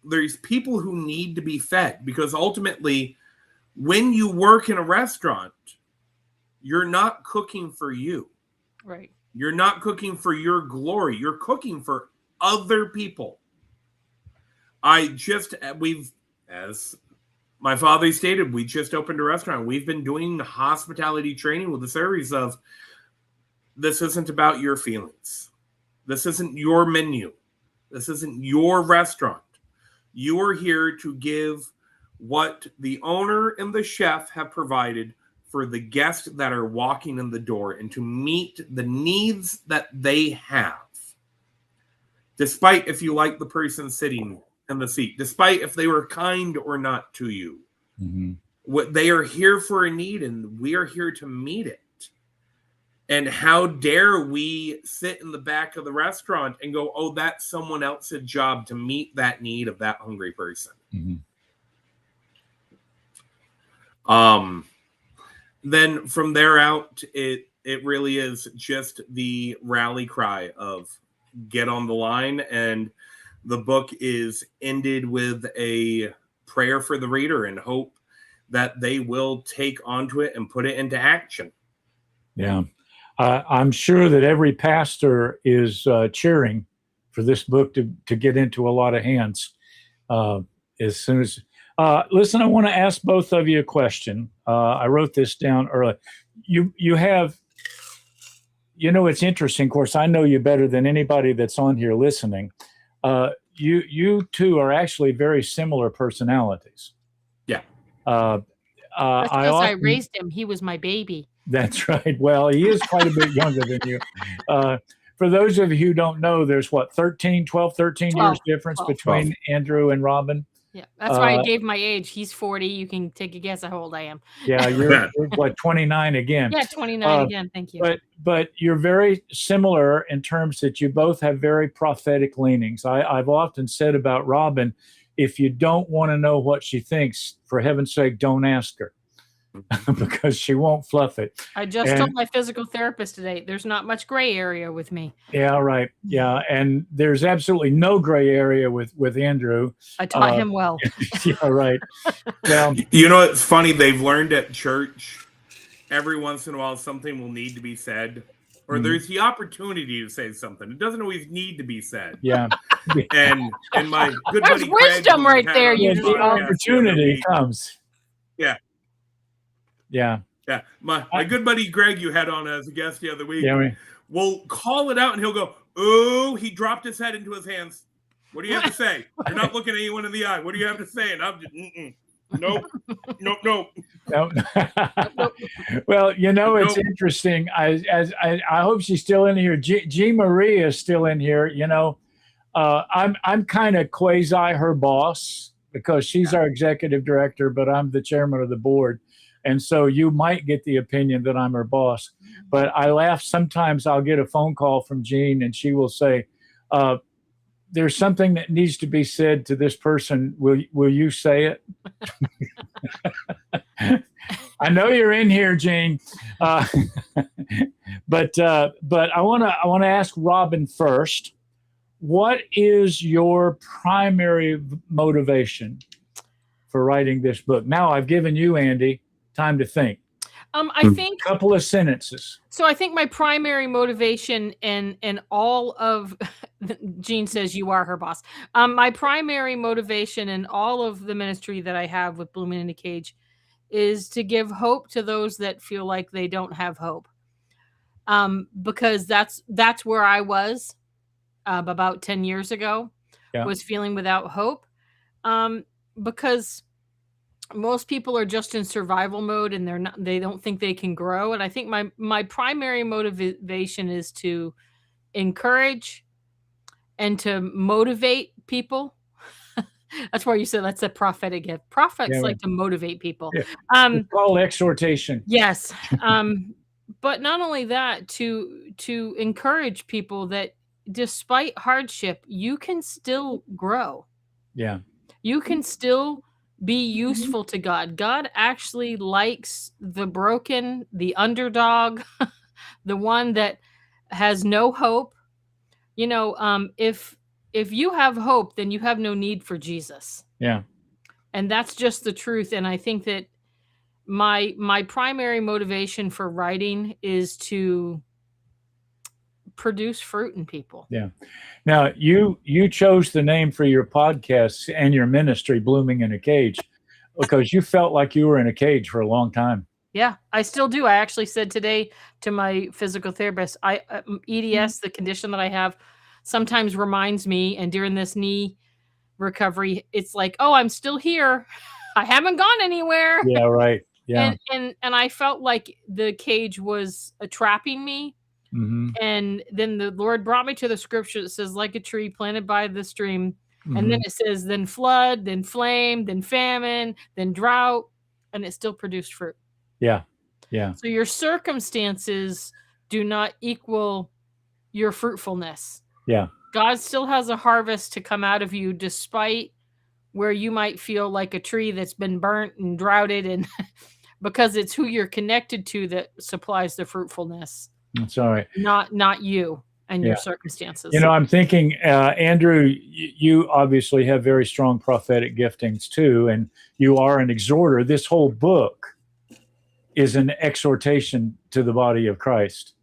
There's people who need to be fed, because ultimately, when you work in a restaurant, you're not cooking for you. Right. You're not cooking for your glory. You're cooking for other people. As my father stated, we just opened a restaurant. We've been doing hospitality training with a series of, this isn't about your feelings. This isn't your menu. This isn't your restaurant. You are here to give what the owner and the chef have provided for the guests that are walking in the door and to meet the needs that they have. Despite if you like the person sitting in the seat, despite if they were kind or not to you. Mm-hmm. What they are here for a need, and we are here to meet it. And how dare we sit in the back of the restaurant and go, oh, that's someone else's job to meet that need of that hungry person. Mm-hmm. Then from there out, it really is just the rally cry of get on the line. And the book is ended with a prayer for the reader and hope that they will take onto it and put it into action. Yeah. I'm sure that every pastor is cheering for this book to get into a lot of hands as soon as. Listen, I want to ask both of you a question. I wrote this down early. You have, it's interesting. Of course, I know you better than anybody that's on here listening. You two are actually very similar personalities. Yeah. That's because I raised him. He was my baby. That's right. Well, he is quite a bit younger than you. For those of you who don't know, there's 12, 13 years difference between Andrew and Robin. Yeah, that's why I gave my age. He's 40. You can take a guess how old I am. Yeah, you're what, 29 again? Yeah, 29 again. Thank you. But you're very similar in terms that you both have very prophetic leanings. I've often said about Robin, if you don't want to know what she thinks, for heaven's sake, don't ask her. because she won't fluff it. I just And- told my physical therapist today, there's not much gray area with me. Yeah, right. Yeah, and there's absolutely no gray area with Andrew. I taught him well. Yeah, right. Well, You know, it's funny. They've learned at church every once in a while something will need to be said, or there's the opportunity to say something. It doesn't always need to be said. yeah. And my good There's buddy Craig, wisdom who we right had there, on Yeah, the the podcast the other opportunity week- comes. Yeah. Yeah. Yeah, my good buddy Greg, you had on as a guest the other week, Yeah. will call it out and he'll go, "Oh, he dropped his head into his hands. What do you have to say? You're not looking anyone in the eye. What do you have to say?" And I'm just, nope. No. Well, it's Nope. interesting. I hope she's still in here. G Marie is still in here. I'm kind of quasi her boss because she's our executive director, but I'm the chairman of the board. And so you might get the opinion that I'm her boss. But I laugh. Sometimes I'll get a phone call from Jean and she will say, there's something that needs to be said to this person. Will you say it? I know you're in here, Jean. But I want to ask Robin first. What is your primary motivation for writing this book? Now I've given you, Andy, time to think. I think A couple of sentences. so. I think my primary motivation in all of Jean says you are her boss. My primary motivation in all of the ministry that I have with Blooming in a Cage is to give hope to those that feel like they don't have hope. Because that's where I was about 10 years ago, was feeling without hope. Because most people are just in survival mode and they don't think they can grow. And I think my primary motivation is to encourage and to motivate people. That's why you said that's a prophetic gift. Prophets like to motivate people. Yeah. It's called exhortation. Yes. But not only that, to encourage people that despite hardship, you can still grow. Yeah. You can still be useful to God. God actually likes the broken, the underdog, the one that has no hope. If you have hope, then you have no need for Jesus. Yeah. And that's just the truth. And I think that my primary motivation for writing is to produce fruit in people. Yeah. Now you chose the name for your podcast and your ministry, Blooming in a Cage, because you felt like you were in a cage for a long time. Yeah, I still do. I actually said today to my physical therapist, EDS, the condition that I have, sometimes reminds me, and during this knee recovery, it's like, oh, I'm still here. I haven't gone anywhere. Yeah, right. Yeah. And I felt like the cage was trapping me. Mm-hmm. And then the Lord brought me to the scripture that says, like a tree planted by the stream. Mm-hmm. And then it says, then flood, then flame, then famine, then drought. And it still produced fruit. Yeah. Yeah. So your circumstances do not equal your fruitfulness. Yeah. God still has a harvest to come out of you, despite where you might feel like a tree that's been burnt and droughted, and because it's who you're connected to that supplies the fruitfulness. That's all right. Not you and your circumstances. I'm thinking, Andrew, you obviously have very strong prophetic giftings too, and you are an exhorter. This whole book is an exhortation to the body of Christ.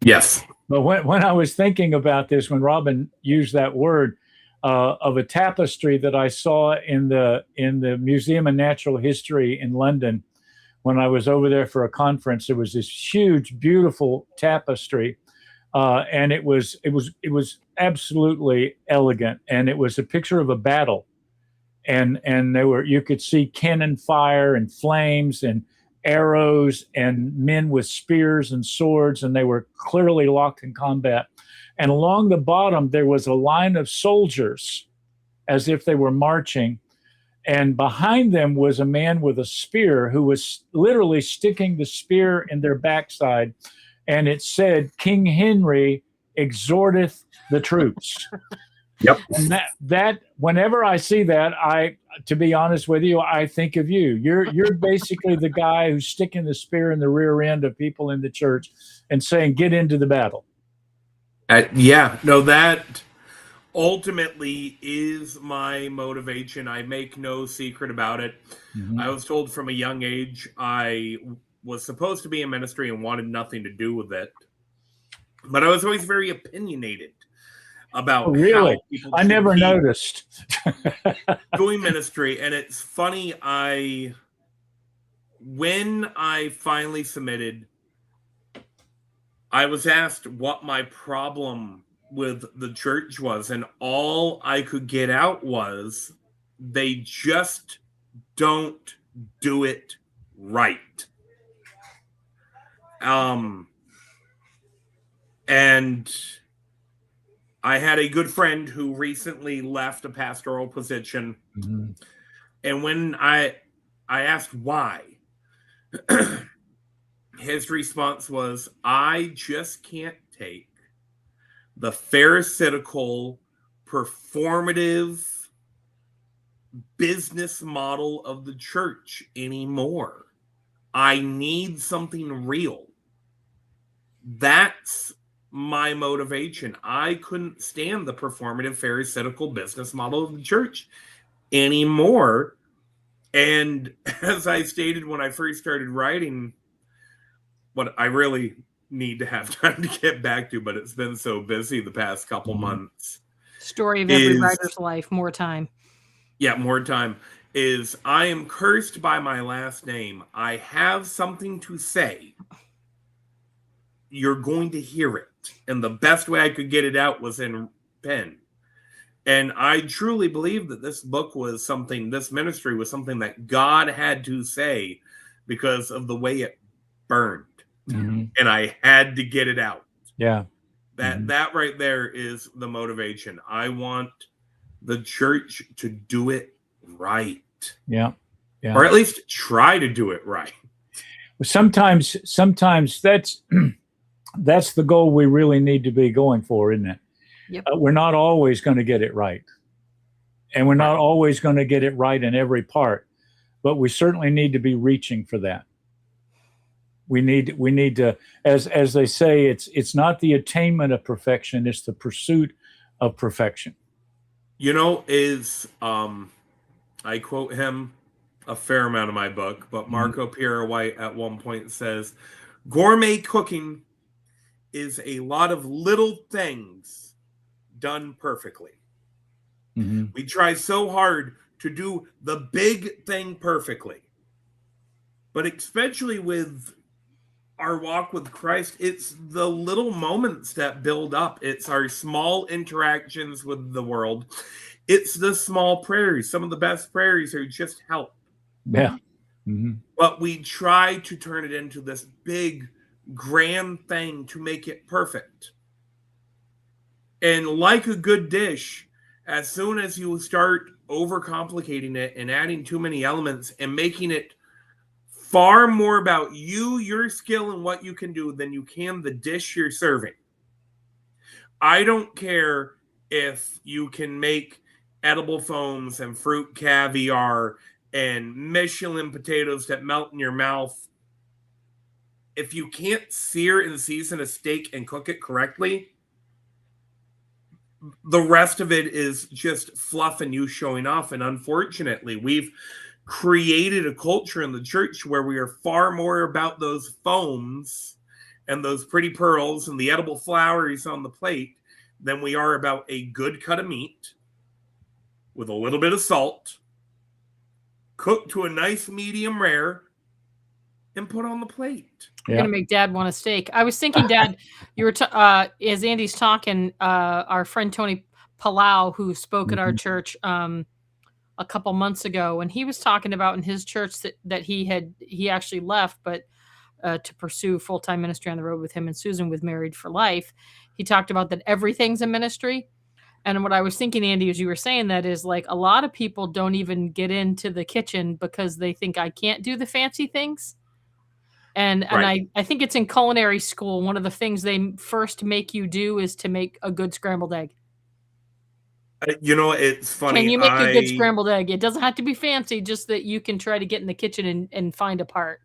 Yes. But when I was thinking about this, when Robin used that word, of a tapestry that I saw in the Museum of Natural History in London, when I was over there for a conference, there was this huge, beautiful tapestry, and it was absolutely elegant, and it was a picture of a battle, and you could see cannon fire and flames and arrows and men with spears and swords, and they were clearly locked in combat. And along the bottom, there was a line of soldiers as if they were marching. And behind them was a man with a spear who was literally sticking the spear in their backside. And it said, King Henry exhorteth the troops. Yep. And that whenever I see that, to be honest with you, I think of you. You're basically the guy who's sticking the spear in the rear end of people in the church and saying, "Get into the battle." Yeah, no, that ultimately is my motivation. I make no secret about it. Mhm. I was told from a young age I was supposed to be in ministry and wanted nothing to do with it. But I was always very opinionated Oh, about how really? people I should never keep noticed. doing ministry. And it's funny, when I finally submitted, I was asked what my problem with the church was, and all I could get out was they just don't do it right. And I had a good friend who recently left a pastoral position, Mhm. and when I asked why, his response was, "I just can't take the pharisaical, performative business model of the church anymore. I need something real." That's my motivation. I couldn't stand the performative, pharisaical business model of the church anymore. And as I stated when I first started writing, what I really need to have time to get back to, but it's been so busy the past couple months, Story of every is writer's life. More time. more time, is I am cursed by my last name. I have something to say. You're going to hear it. And the best way I could get it out was in pen. And I truly believe that this ministry was something that God had to say because of the way it burned. Mhm. And I had to get it out. Yeah. That right there is the motivation. I want the church to do it right. Yeah. Yeah. Or at least try to do it right. Sometimes that's that's the goal we really need to be going for, isn't it? Yep. We're not always going to get it right, and we're not always going to get it right in every part, but we certainly need to be reaching for that. We need to, as they say, it's not the attainment of perfection, it's the pursuit of perfection. I quote him a fair amount of my book, but Marco Pierre White at one point says, "Gourmet cooking is a lot of little things done perfectly." Mm-hmm. We try so hard to do the big thing perfectly. But especially with our walk with Christ, it's the little moments that build up. It's our small interactions with the world. It's the small prayers. Some of the best prayers are just help. Yeah. Mm-hmm. But we try to turn it into this big, grand thing to make it perfect. And like a good dish, as soon as you start overcomplicating it and adding too many elements and making it far more about you, your skill, and what you can do than you can the dish you're serving. I don't care if you can make edible foams and fruit caviar and Michelin potatoes that melt in your mouth. If you can't sear and season a steak and cook it correctly, the rest of it is just fluff and you showing off. And unfortunately, we've created a culture in the church where we are far more about those foams and those pretty pearls and the edible flowers on the plate than we are about a good cut of meat with a little bit of salt, cooked to a nice medium rare, and put on the plate. You're gonna make Dad want a steak. I was thinking, Dad, you were as Andy's talking, our friend Tony Palau, who spoke at our church a couple months ago, and he was talking about in his church that he actually left, but to pursue full-time ministry on the road with him and Susan with Married for Life. He talked about that everything's a ministry. And what I was thinking, Andy, as you were saying that, is like a lot of people don't even get into the kitchen because they think I can't do the fancy things. And I think it's in culinary school. One of the things they first make you do is to make a good scrambled egg. It's funny. Can you make a good scrambled egg? It doesn't have to be fancy, just that you can try to get in the kitchen and find a part.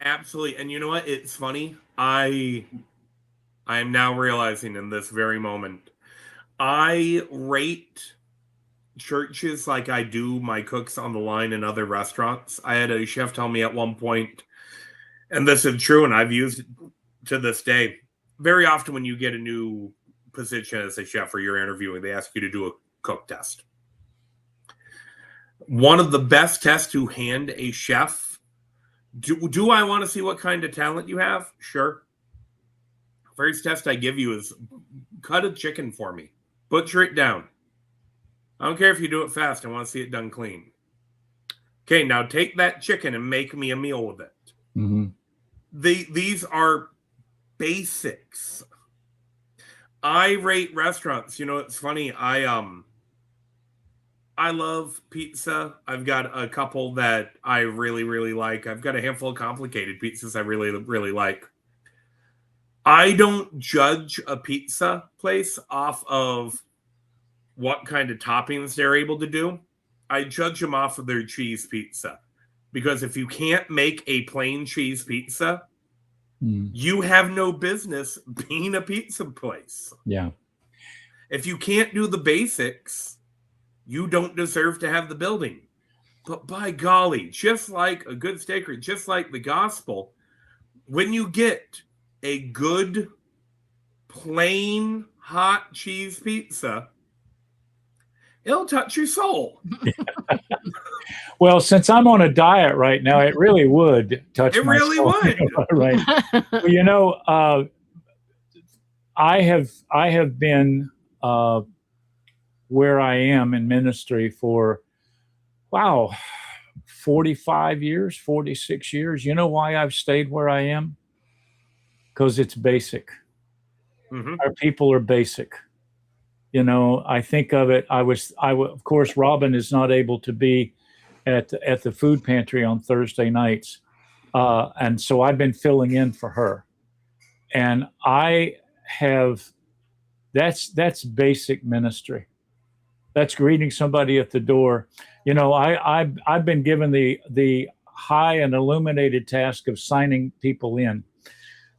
Absolutely. And you know what? It's funny. I am now realizing in this very moment, I rate churches like I do my cooks on the line in other restaurants. I had a chef tell me at one point, and this is true, and I've used it to this day. Very often when you get a new position as a chef or you're interviewing, they ask you to do a cook test. One of the best tests to hand a chef. Do I want to see what kind of talent you have? Sure. First test I give you is cut a chicken for me. Butcher it down. I don't care if you do it fast. I want to see it done clean. Okay, now take that chicken and make me a meal with it. Mm-hmm. These are basics. I rate restaurants. It's funny. I love pizza. I've got a couple that I really, really like. I've got a handful of complicated pizzas I really, really like. I don't judge a pizza place off of what kind of toppings they're able to do. I judge them off of their cheese pizza. Because if you can't make a plain cheese pizza, you have no business being a pizza place. Yeah. If you can't do the basics, you don't deserve to have the building. But by golly, just like a good steak or just like the gospel, when you get a good, plain, hot cheese pizza, it'll touch your soul. Well, since I'm on a diet right now, it really would touch my really soul. would. Right. Well, I have been where I am in ministry for, 45 years, 46 years. You know why I've stayed where I am? Because it's basic. Mm-hmm. Our people are basic. I think of it. Of course, Robin is not able to be at the food pantry on Thursday nights. And so I've been filling in for her. And that's basic ministry. That's greeting somebody at the door. I've been given the high and illuminated task of signing people in.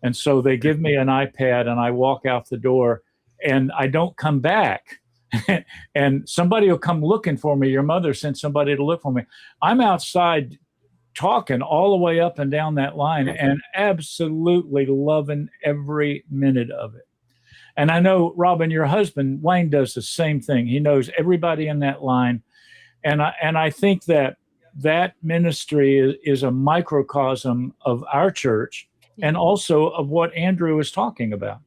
And so they give me an iPad and I walk out the door and I don't come back. And somebody will come looking for me. Your mother sent somebody to look for me. I'm outside talking all the way up and down that line and absolutely loving every minute of it. And I know, Robin, your husband, Wayne, does the same thing. He knows everybody in that line. And I think that ministry is a microcosm of our church and also of what Andrew is talking about.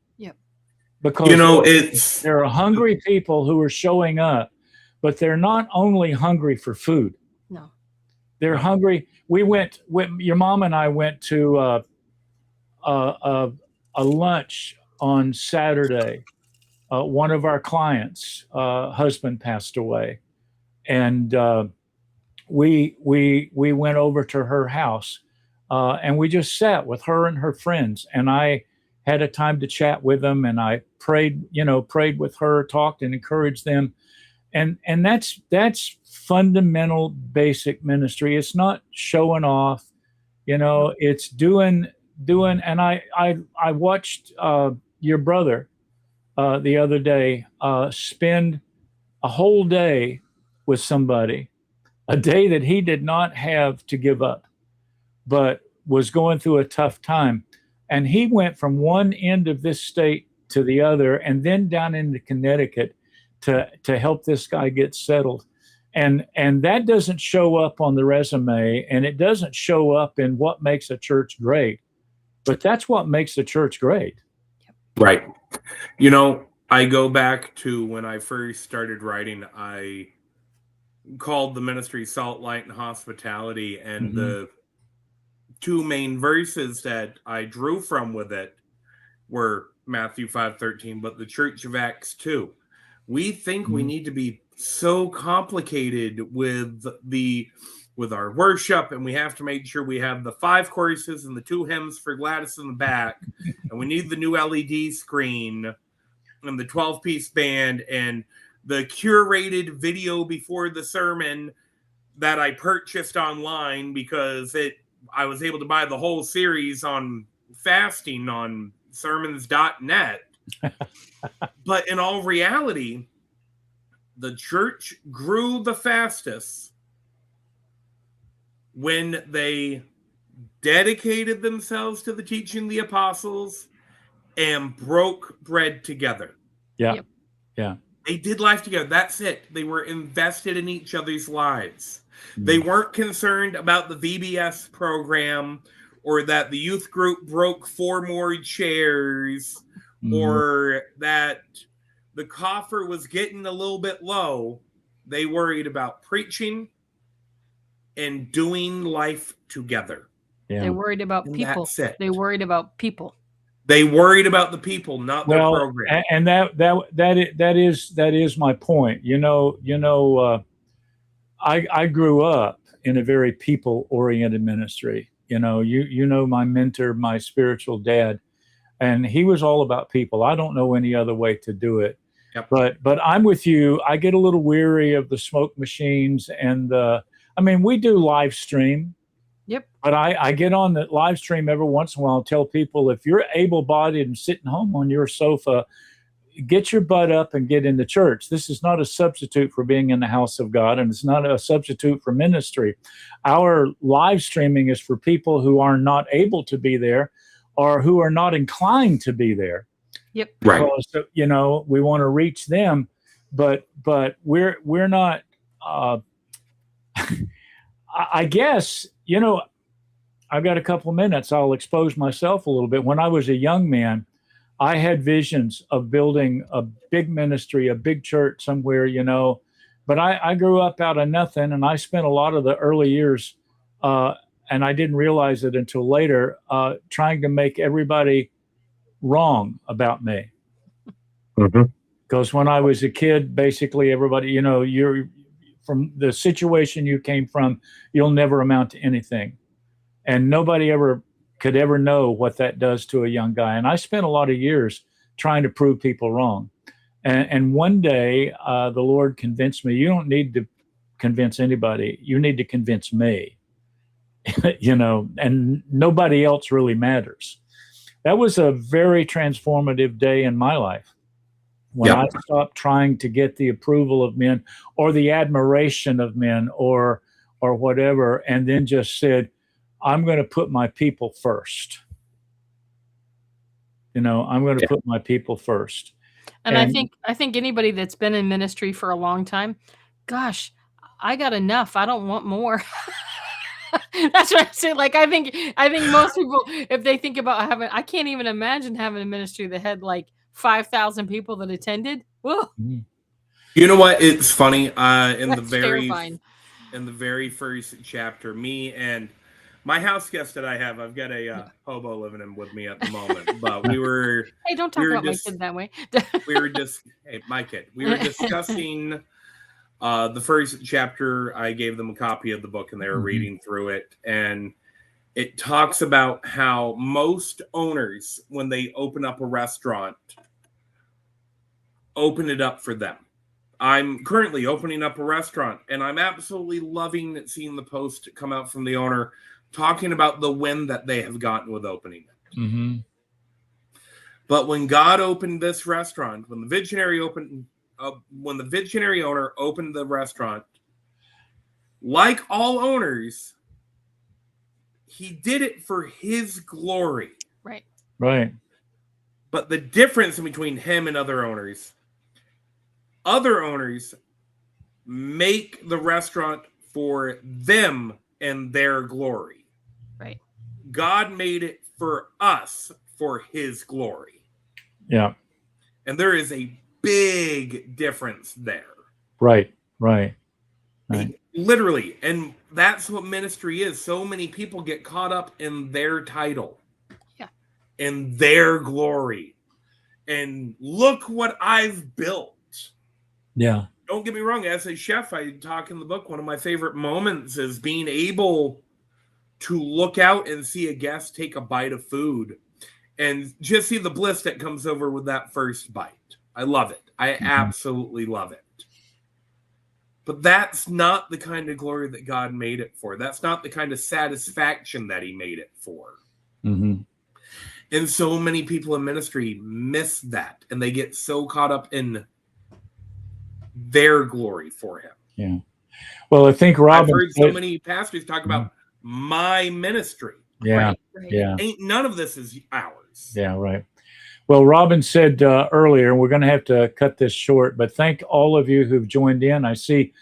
Because there are hungry people who are showing up, but they're not only hungry for food. No. They're hungry. Your mom and I went to a lunch on Saturday. One of our clients' husband passed away. And we went over to her house and we just sat with her and her friends. And I had a time to chat with them, and I prayed with her, talked and encouraged them. And that's fundamental basic ministry. It's not showing off, it's doing, and I watched your brother the other day spend a whole day with somebody, a day that he did not have to give up, but was going through a tough time. And he went from one end of this state to the other and then down into Connecticut to help this guy get settled. And that doesn't show up on the resume, and it doesn't show up in what makes a church great, but that's what makes a church great. Right. I go back to when I first started writing, I called the ministry Salt, Light, and Hospitality, and the two main verses that I drew from with it were Matthew 5:13, but the Church of Acts 2. We think we need to be so complicated with our worship, and we have to make sure we have the 5 choruses and the 2 hymns for Gladys in the back, and we need the new LED screen and the 12-piece band, and the curated video before the sermon that I purchased online because I was able to buy the whole series on fasting on sermons.net. But in all reality, the church grew the fastest when they dedicated themselves to the teaching of the apostles and broke bread together. Yeah. Yep. Yeah. They did life together. That's it. They were invested in each other's lives. They weren't concerned about the VBS program or that the youth group broke 4 more chairs or that the coffer was getting a little bit low. They worried about preaching and doing life together. Yeah. They worried about And people. that's it. They worried about people. They worried about the people, not their program. And that is my point. I grew up in a very people-oriented ministry. You know my mentor, my spiritual dad, and he was all about people. I don't know any other way to do it. Yep. But I'm with you. I get a little weary of the smoke machines and we do live stream. Yep. But I get on the live stream every once in a while and tell people, if you're able-bodied and sitting home on your sofa, get your butt up and get into church. This is not a substitute for being in the house of God, and it's not a substitute for ministry. Our live streaming is for people who are not able to be there or who are not inclined to be there. Yep. Right. Because, we want to reach them, but we're not. I guess, I've got a couple minutes. I'll expose myself a little bit. When I was a young man, I had visions of building a big ministry, a big church somewhere, but I grew up out of nothing, and I spent a lot of the early years, and I didn't realize it until later, trying to make everybody wrong about me. Because when I was a kid, basically everybody, you're from the situation you came from, you'll never amount to anything. And nobody could ever know what that does to a young guy. And I spent a lot of years trying to prove people wrong. And one day, the Lord convinced me, you don't need to convince anybody. You need to convince me, and nobody else really matters. That was a very transformative day in my life. When I stopped trying to get the approval of men or the admiration of men or whatever, and then just said, I'm going to put my people first. I'm going to put my people first. And I think anybody that's been in ministry for a long time, gosh, I got enough. I don't want more. That's what I say. Like, I think most people, if they think about I can't even imagine having a ministry that had like 5,000 people that attended. Whoa. You know what? It's funny. In That's terrifying. In the very first chapter, me and my house guest that I have, I've got a hobo living in with me at the moment. But we were. Hey, don't talk about my kid that way. My kid. We were discussing the first chapter. I gave them a copy of the book, and they were reading through it, and it talks about how most owners, when they open up a restaurant, open it up for them. I'm currently opening up a restaurant, and I'm absolutely loving seeing the post come out from the owner talking about the win that they have gotten with opening it. Mm-hmm. But when God opened this restaurant, when the visionary owner opened the restaurant, like all owners, he did it for his glory. Right. Right. But the difference between him and other owners make the restaurant for them and their glory. Right. God made it for us for his glory. Yeah. And there is a big difference there. Right. Literally. And that's what ministry is. So many people get caught up in their title. Yeah. In their glory. And look what I've built. Yeah. Don't get me wrong. As a chef, I talk in the book, one of my favorite moments is being able to look out and see a guest take a bite of food and just see the bliss that comes over with that first bite. I love it. I absolutely love it. But that's not the kind of glory that God made it for. That's not the kind of satisfaction that he made it for. Mm-hmm. And so many people in ministry miss that, and they get so caught up in their glory for him. Yeah. Well, I think Robin. I've heard so many pastors talk about my ministry. Yeah. Right. Yeah. None of this is ours. Yeah. Right. Well, Robin said earlier, we're going to have to cut this short, but thank all of you who've joined in. I see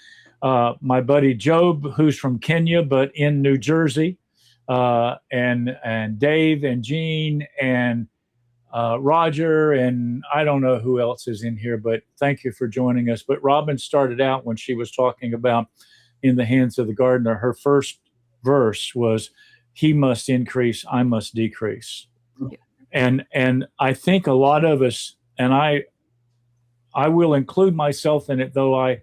my buddy Job, who's from Kenya, but in New Jersey, and Dave and Jean and Roger, and I don't know who else is in here, but thank you for joining us. But Robin started out when she was talking about in the hands of the gardener. Her first verse was, "He must increase, I must decrease." Yeah. And I think a lot of us, and I will include myself in it, though I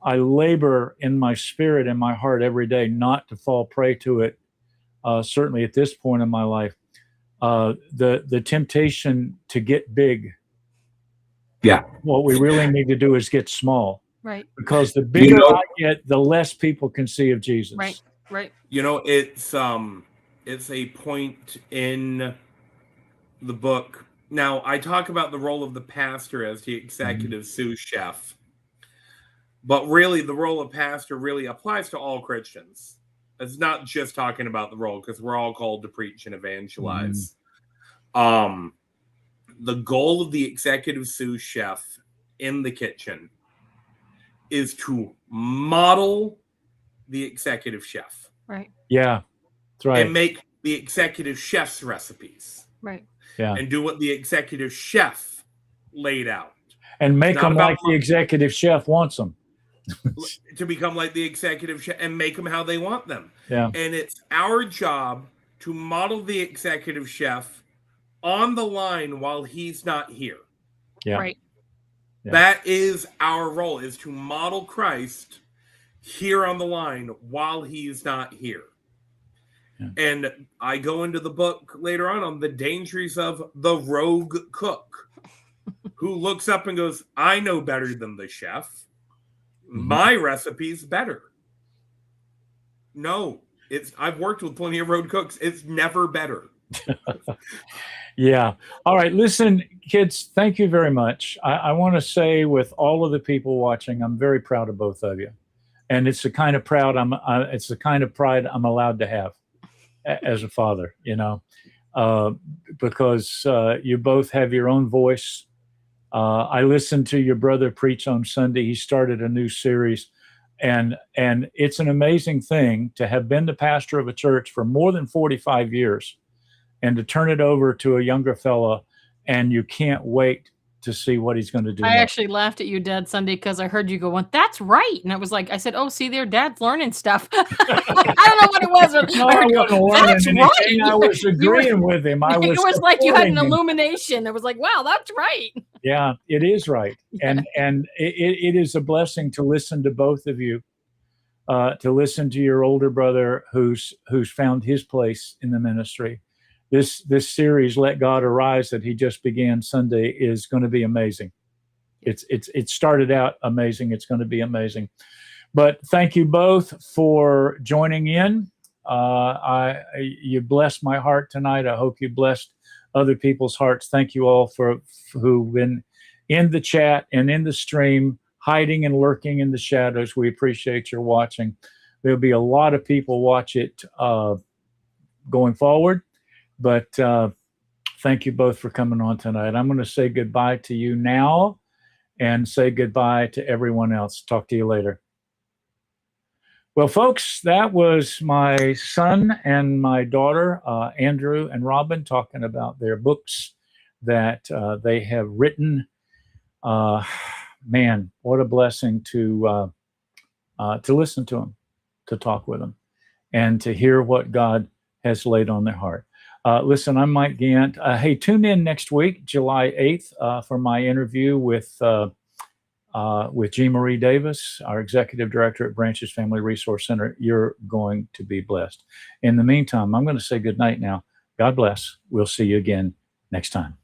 labor in my spirit and my heart every day not to fall prey to it. Certainly at this point in my life, the temptation to get big. Yeah. What we really need to do is get small. Right. Because the bigger I get, the less people can see of Jesus. Right. Right. It's a point in the book. Now, I talk about the role of the pastor as the executive sous chef, but really the role of pastor really applies to all Christians. It's not just talking about the role, because we're all called to preach and evangelize. The goal of the executive sous chef in the kitchen is to model the executive chef. Right. Yeah, that's right. And make the executive chef's recipes. Right. Yeah. And do what the executive chef laid out. And make them like the executive chef wants them. To become like the executive chef and make them how they want them. Yeah. And it's our job to model the executive chef on the line while he's not here. Yeah. Right. Yeah. That is our role, is to model Christ here on the line while he's not here. Yeah. And I go into the book later on the dangers of the rogue cook who looks up and goes, I know better than the chef. My recipe's better. No, I've worked with plenty of road cooks. It's never better. Yeah. All right. Listen, kids, thank you very much. I want to say, with all of the people watching, I'm very proud of both of you. And it's the kind of pride I'm allowed to have as a father, because you both have your own voice. I listened to your brother preach on Sunday. He started a new series, and it's an amazing thing to have been the pastor of a church for more than 45 years and to turn it over to a younger fella, and you can't wait to see what he's going to do. I actually laughed at you, Dad, Sunday, because I heard you go, well, that's right. And I was like, I said, oh, see there, Dad's learning stuff. I don't know what it was. But No, I wasn't learning anything. I was agreeing with him. It was like you had an illumination. It was like, wow, that's right. Yeah, it is right. And it is a blessing to listen to both of you, to listen to your older brother who's found his place in the ministry. This series, Let God Arise, that he just began Sunday, is going to be amazing. It started out amazing. It's going to be amazing. But thank you both for joining in. You blessed my heart tonight. I hope you blessed other people's hearts. Thank you all who've been in the chat and in the stream, hiding and lurking in the shadows. We appreciate your watching. There'll be a lot of people watch it going forward. But thank you both for coming on tonight. I'm going to say goodbye to you now and say goodbye to everyone else. Talk to you later. Well, folks, that was my son and my daughter, Andrew and Robin, talking about their books that they have written. Man, what a blessing to listen to them, to talk with them, and to hear what God has laid on their heart. Listen, I'm Mike Gantt. Hey, tune in next week, July 8th, for my interview with Jean Marie Davis, our executive director at Branches Family Resource Center. You're going to be blessed. In the meantime, I'm going to say good night now. God bless. We'll see you again next time.